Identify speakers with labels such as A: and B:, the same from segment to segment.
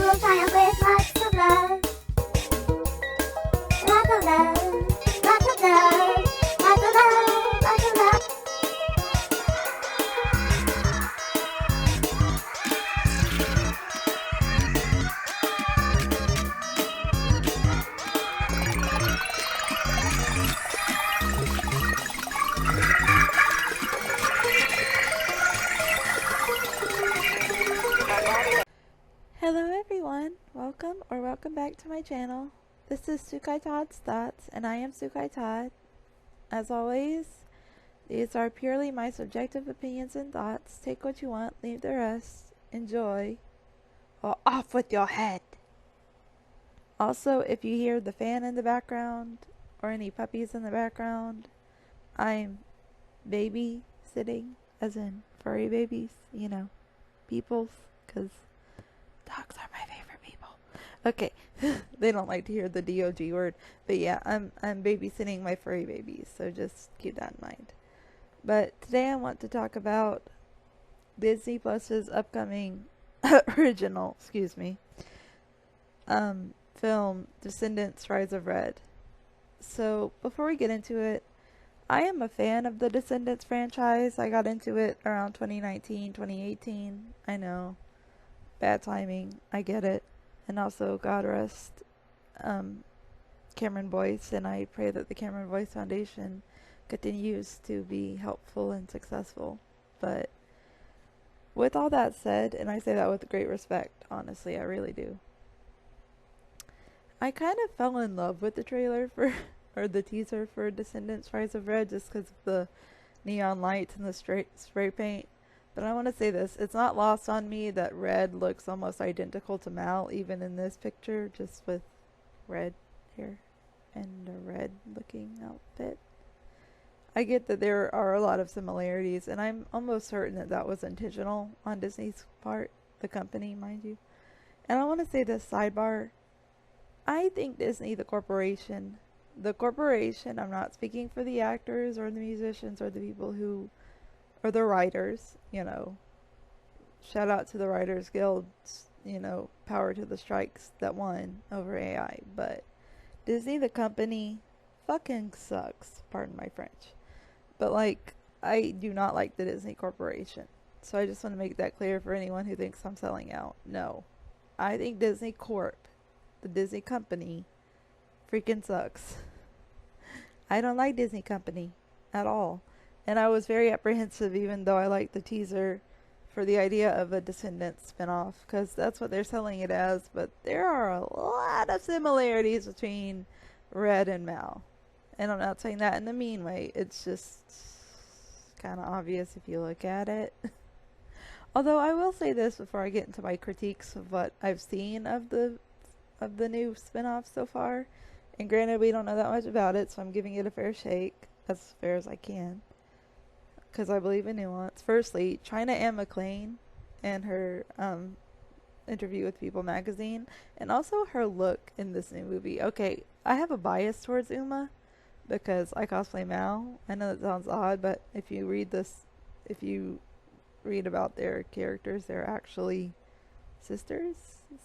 A: will triumph with lots of love. Lots of love, lots of love, lots of love, lots of love.
B: Hello everyone, welcome back to my channel. This is Sukai Todd's Thoughts, and I am Sukai Todd. As always, these are purely my subjective opinions and thoughts. Take what you want, leave the rest. Enjoy, or off with your head. Also, if you hear the fan in the background, or any puppies in the background, I'm babysitting, as in furry babies, you know, peoples, because dogs are my favorite people. Okay, they don't like to hear the DOG word, but yeah, I'm babysitting my furry babies, so just keep that in mind. But today I want to talk about Disney Plus's upcoming original, film Descendants Rise of Red. So before we get into it, I am a fan of the Descendants franchise. I got into it around 2019, 2018. I know. Bad timing, I get it. And also, God rest Cameron Boyce, and I pray that the Cameron Boyce Foundation continues to be helpful and successful. But with all that said, and I say that with great respect, honestly, I really do, I kind of fell in love with the trailer for, or the teaser for Descendants Rise of Red, just because of the neon lights and the spray paint. But I want to say this, it's not lost on me that Red looks almost identical to Mal, even in this picture, just with red hair and a red looking outfit. I get that there are a lot of similarities, and I'm almost certain that that was intentional on Disney's part, the company, mind you. And I want to say this sidebar, I think Disney, the corporation, I'm not speaking for the actors or the musicians or the people who, or the writers, you know, shout out to the Writers Guild, you know, power to the strikes that won over AI, but Disney, the company, fucking sucks, pardon my French, but like, I do not like the Disney Corporation, so I just want to make that clear for anyone who thinks I'm selling out. No, I think Disney Corp, the Disney company, freaking sucks. I don't like Disney company at all. And I was very apprehensive, even though I liked the teaser, for the idea of a Descendants spin-off, because that's what they're selling it as, but there are a lot of similarities between Red and Mal. And I'm not saying that in a mean way, it's just kind of obvious if you look at it. Although I will say this before I get into my critiques of what I've seen of the new spin-off so far, and granted we don't know that much about it, so I'm giving it a fair shake, as fair as I can, because I believe in nuance. Firstly, China Anne McClain and her interview with People magazine, and also her look in this new movie. Okay, I have a bias towards Uma because I cosplay Mal. I know that sounds odd, but if you read about their characters, they're actually sisters.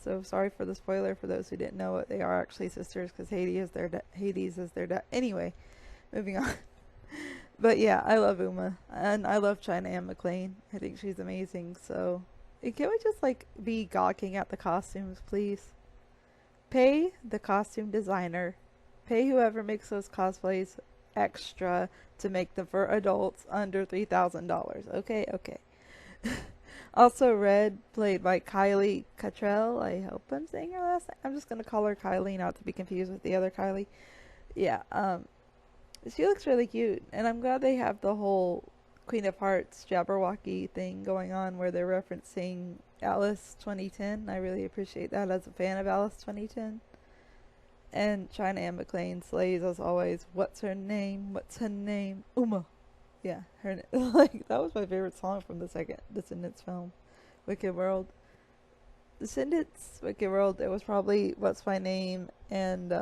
B: So sorry for the spoiler for those who didn't know it. They are actually sisters because Hades is their dad. Anyway, moving on. But yeah, I love Uma, and I love China Anne McClain. I think she's amazing, so can we just like be gawking at the costumes, please? Pay the costume designer, pay whoever makes those cosplays extra to make them for adults under $3,000. Okay. Also, Red, played by Kylie Cottrell. I hope I'm saying her last name. I'm just gonna call her Kylie, not to be confused with the other Kylie. Yeah, she looks really cute, and I'm glad they have the whole Queen of Hearts Jabberwocky thing going on where they're referencing Alice 2010. I really appreciate that as a fan of Alice 2010. And China Anne McClain slays as always. What's her name? Uma. Yeah, like that was my favorite song from the second Descendants film, Wicked World. Descendants, Wicked World. It was probably What's My Name and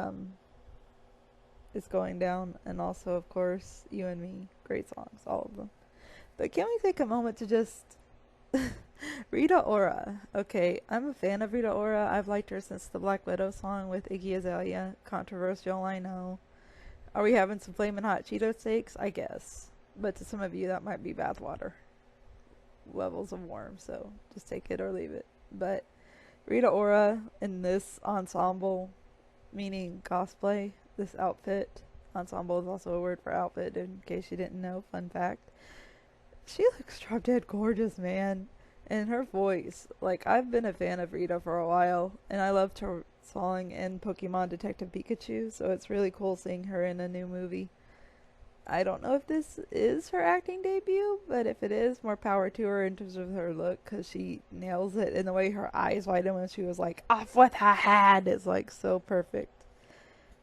B: It's Going Down, and also of course You and Me. Great songs, all of them. But can we take a moment to just Rita Ora. Okay, I'm a fan of Rita Ora. I've liked her since the Black Widow song with Iggy Azalea. Controversial, I know. Are we having some flamin' hot Cheeto steaks? I guess. But to some of you, that might be bathwater levels of warm, so just take it or leave it. But Rita Ora in this ensemble, meaning cosplay, this outfit. Ensemble is also a word for outfit, in case you didn't know. Fun fact. She looks drop dead gorgeous, man. And her voice, like, I've been a fan of Rita for a while, and I loved her song in Pokemon Detective Pikachu, so it's really cool seeing her in a new movie. I don't know if this is her acting debut, but if it is, more power to her in terms of her look, because she nails it, and the way her eyes widen when she was like, off with her head, is like so perfect.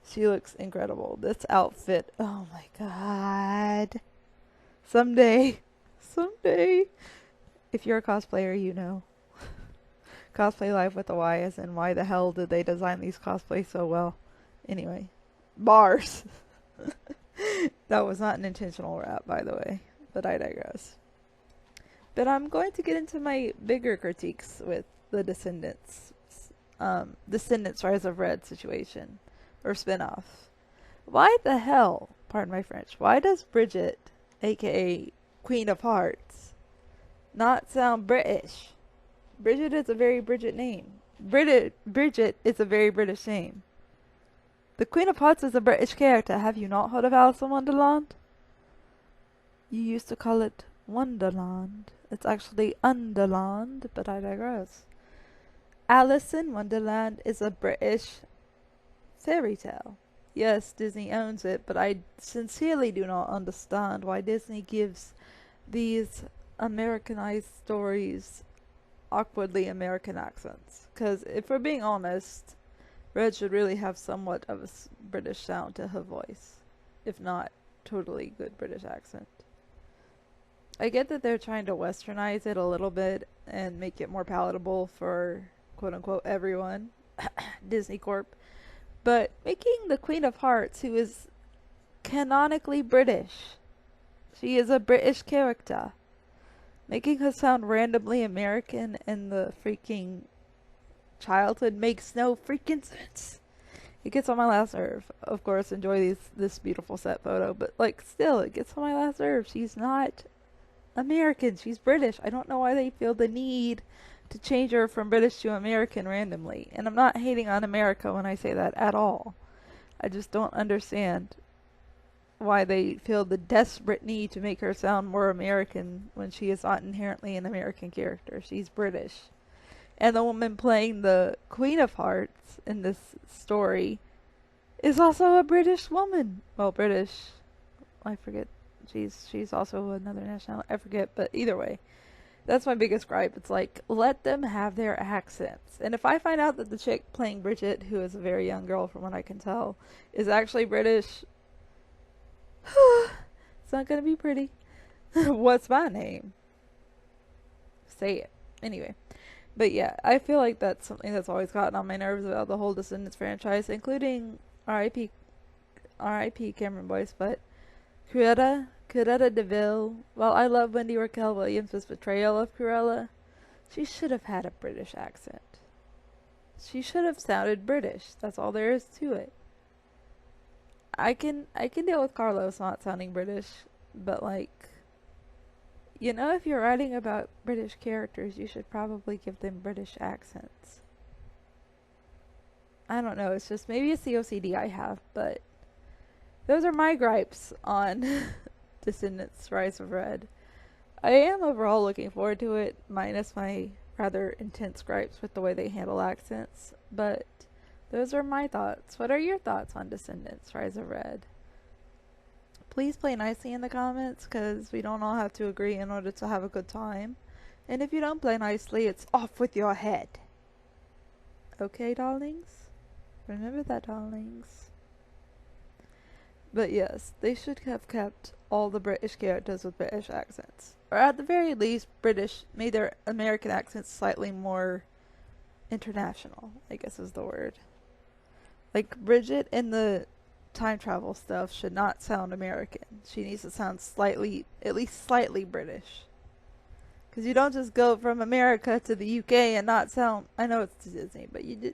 B: She looks incredible. This outfit, oh my god. Someday, if you're a cosplayer, you know. Cosplay Live with a Y, as in why the hell did they design these cosplays so well? Anyway, bars. That was not an intentional rap, by the way, but I digress. But I'm going to get into my bigger critiques with the Descendants Rise of Red situation, or spin-off. Why the hell, pardon my French, why does Bridget, aka Queen of Hearts, not sound British? Bridget is a very Bridget name. Bridget is a very British name. The Queen of Hearts is a British character. Have you not heard of Alice in Wonderland? You used to call it Wonderland. It's actually Underland, but I digress. Alice in Wonderland is a British fairy tale. Yes, Disney owns it, but I sincerely do not understand why Disney gives these Americanized stories awkwardly American accents. Because if we're being honest, Red should really have somewhat of a British sound to her voice, if not totally good British accent. I get that they're trying to westernize it a little bit and make it more palatable for quote-unquote everyone, Disney Corp, but making the Queen of Hearts, who is canonically British, she is a British character, making her sound randomly American in the freaking childhood makes no freaking sense. It gets on my last nerve. Of course, enjoy this beautiful set photo, but like still, it gets on my last nerve. She's not American. She's British. I don't know why they feel the need to change her from British to American randomly. And I'm not hating on America when I say that at all. I just don't understand why they feel the desperate need to make her sound more American when she is not inherently an American character. She's British. And the woman playing the Queen of Hearts in this story is also a British woman. Well, British. I forget. She's also another nationality. I forget, but either way. That's my biggest gripe. It's like, let them have their accents. And if I find out that the chick playing Bridget, who is a very young girl from what I can tell, is actually British, it's not gonna be pretty. What's my name? Say it. Anyway. But yeah, I feel like that's something that's always gotten on my nerves about the whole Descendants franchise, including R.I.P. Cameron Boyce, but Cruella DeVille, while I love Wendy Raquel Williams' portrayal of Cruella, she should have had a British accent. She should have sounded British. That's all there is to it. I can deal with Carlos not sounding British, but like, you know, if you're writing about British characters, you should probably give them British accents. I don't know, it's just maybe it's the OCD I have, but those are my gripes on Descendants Rise of Red. I am overall looking forward to it, minus my rather intense gripes with the way they handle accents, but those are my thoughts. What are your thoughts on Descendants Rise of Red? Please play nicely in the comments, because we don't all have to agree in order to have a good time. And if you don't play nicely, it's off with your head. Okay, darlings? Remember that, darlings. But yes, they should have kept all the British characters with British accents. Or at the very least, made their American accents slightly more international, I guess is the word. Like, Bridget in the time travel stuff should not sound American. She needs to sound at least slightly British. Because you don't just go from America to the UK and not sound... I know it's Disney, but you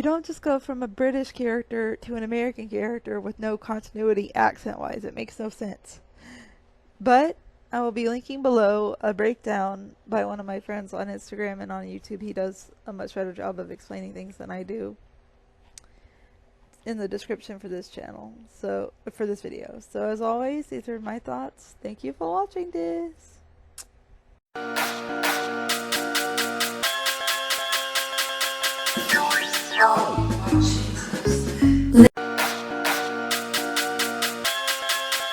B: don't just go from a British character to an American character with no continuity accent-wise. It makes no sense. But I will be linking below a breakdown by one of my friends on Instagram and on YouTube. He does a much better job of explaining things than I do, in the description for this channel. So, for this video. So as always, these are my thoughts. Thank you for watching this.